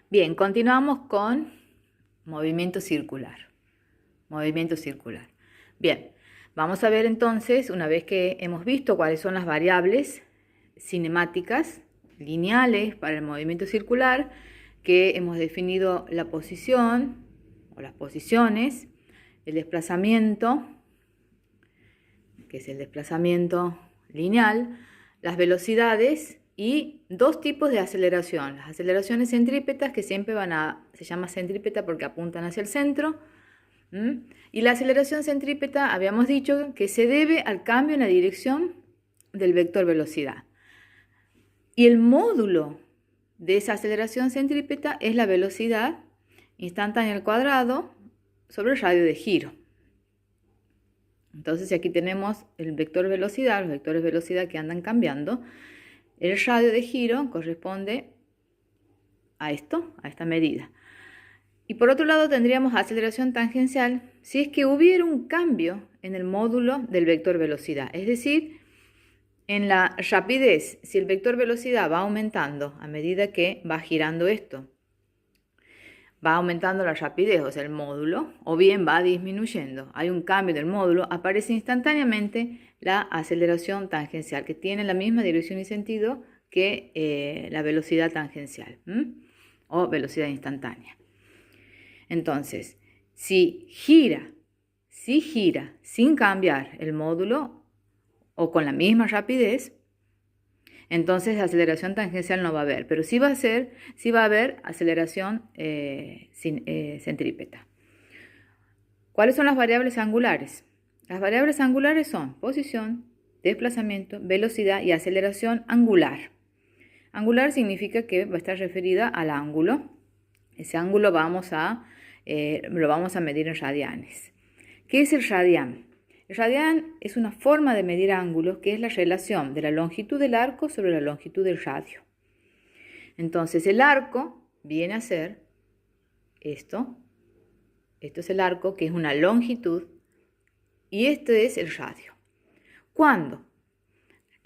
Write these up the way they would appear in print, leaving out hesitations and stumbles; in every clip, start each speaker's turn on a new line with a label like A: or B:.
A: Bien, continuamos con movimiento circular. Movimiento circular. Bien, vamos a ver entonces, una vez que hemos visto cuáles son las variables cinemáticas, lineales para el movimiento circular, que hemos definido la posición o las posiciones, el desplazamiento, que es el desplazamiento lineal, las velocidades y dos tipos de aceleración. Las aceleraciones centrípetas, que siempre se llama centrípeta porque apuntan hacia el centro. Y la aceleración centrípeta, habíamos dicho que se debe al cambio en la dirección del vector velocidad. Y el módulo de esa aceleración centrípeta es la velocidad instantánea al cuadrado sobre el radio de giro. Entonces, aquí tenemos el vector velocidad, los vectores de velocidad que andan cambiando. El radio de giro corresponde a esto, a esta medida. Y por otro lado tendríamos aceleración tangencial si es que hubiera un cambio en el módulo del vector velocidad. Es decir, en la rapidez, si el vector velocidad va aumentando a medida que va girando esto, va aumentando la rapidez, o sea, el módulo, o bien va disminuyendo, hay un cambio del módulo, aparece instantáneamente la aceleración tangencial, que tiene la misma dirección y sentido que la velocidad tangencial, o velocidad instantánea. Entonces, si gira sin cambiar el módulo o con la misma rapidez, entonces aceleración tangencial no va a haber, pero sí va a haber aceleración centrípeta. ¿Cuáles son las variables angulares? Las variables angulares son posición, desplazamiento, velocidad y aceleración angular. Angular significa que va a estar referida al ángulo. Ese ángulo lo vamos a medir en radianes. ¿Qué es el radián? El radián es una forma de medir ángulos que es la relación de la longitud del arco sobre la longitud del radio. Entonces el arco viene a ser esto. Esto es el arco, que es una longitud, y esto es el radio. Cuando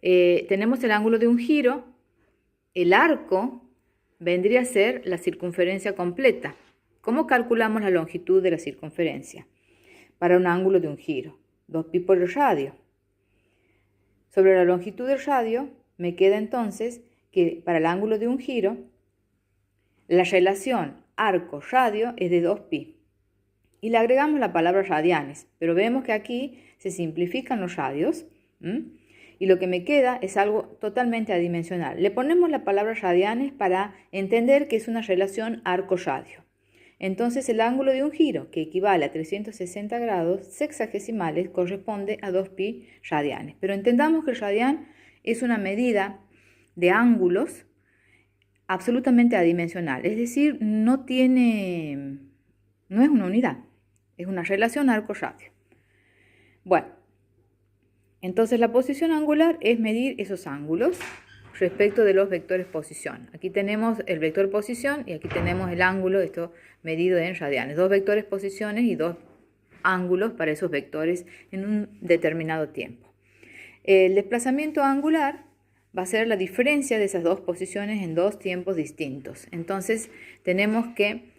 A: tenemos el ángulo de un giro, el arco vendría a ser la circunferencia completa. ¿Cómo calculamos la longitud de la circunferencia? Para un ángulo de un giro, 2pi por el radio. Sobre la longitud del radio, me queda entonces que para el ángulo de un giro, la relación arco-radio es de 2pi. Y le agregamos la palabra radianes, pero vemos que aquí se simplifican los radios, y lo que me queda es algo totalmente adimensional. Le ponemos la palabra radianes para entender que es una relación arco-radio. Entonces el ángulo de un giro, que equivale a 360 grados sexagesimales, corresponde a 2pi radianes. Pero entendamos que el radián es una medida de ángulos absolutamente adimensional, es decir, no es una unidad, es una relación arco-radio. Bueno, entonces la posición angular es medir esos ángulos respecto de los vectores posición. Aquí tenemos el vector posición y aquí tenemos el ángulo, esto medido en radianes. Dos vectores posiciones y dos ángulos para esos vectores en un determinado tiempo. El desplazamiento angular va a ser la diferencia de esas dos posiciones en dos tiempos distintos. Entonces tenemos que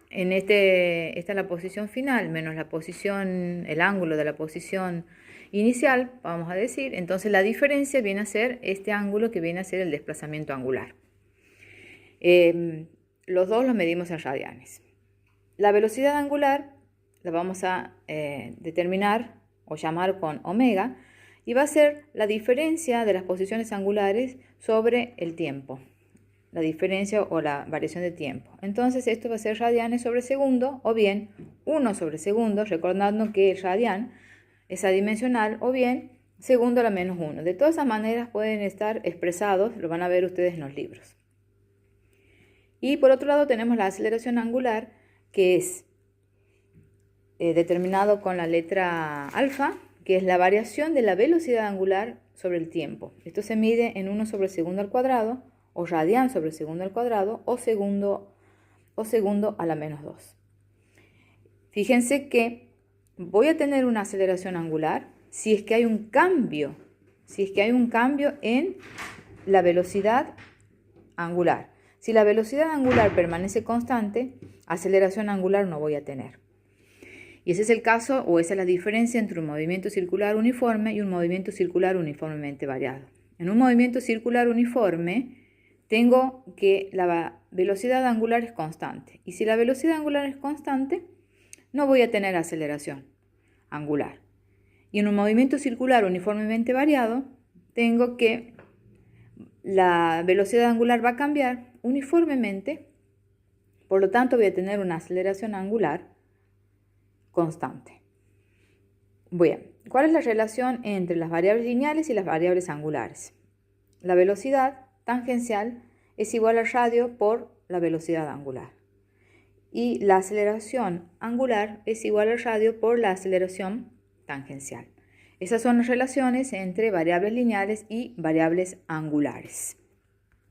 A: esta es la posición final menos la posición, el ángulo de la posición inicial, vamos a decir. Entonces la diferencia viene a ser este ángulo, que viene a ser el desplazamiento angular. Los dos los medimos en radianes. La velocidad angular la vamos a determinar o llamar con omega, y va a ser la diferencia de las posiciones angulares sobre el tiempo, la diferencia o la variación de tiempo. Entonces esto va a ser radianes sobre segundo, o bien 1 sobre segundo, recordando que el radián es adimensional, o bien segundo a la menos 1. De todas esas maneras pueden estar expresados, lo van a ver ustedes en los libros. Y por otro lado tenemos la aceleración angular, que es determinado con la letra alfa, que es la variación de la velocidad angular sobre el tiempo. Esto se mide en 1 sobre segundo al cuadrado, o radián sobre segundo al cuadrado, o segundo a la menos 2. Fíjense que voy a tener una aceleración angular si es que hay un cambio en la velocidad angular. Si la velocidad angular permanece constante, aceleración angular no voy a tener. Y ese es el caso, o esa es la diferencia entre un movimiento circular uniforme y un movimiento circular uniformemente variado. En un movimiento circular uniforme, tengo que la velocidad angular es constante. Y si la velocidad angular es constante, no voy a tener aceleración angular. Y en un movimiento circular uniformemente variado, tengo que la velocidad angular va a cambiar uniformemente, por lo tanto voy a tener una aceleración angular constante. Bien, ¿cuál es la relación entre las variables lineales y las variables angulares? La velocidad tangencial es igual al radio por la velocidad angular. Y la aceleración angular es igual al radio por la aceleración tangencial. Esas son las relaciones entre variables lineales y variables angulares.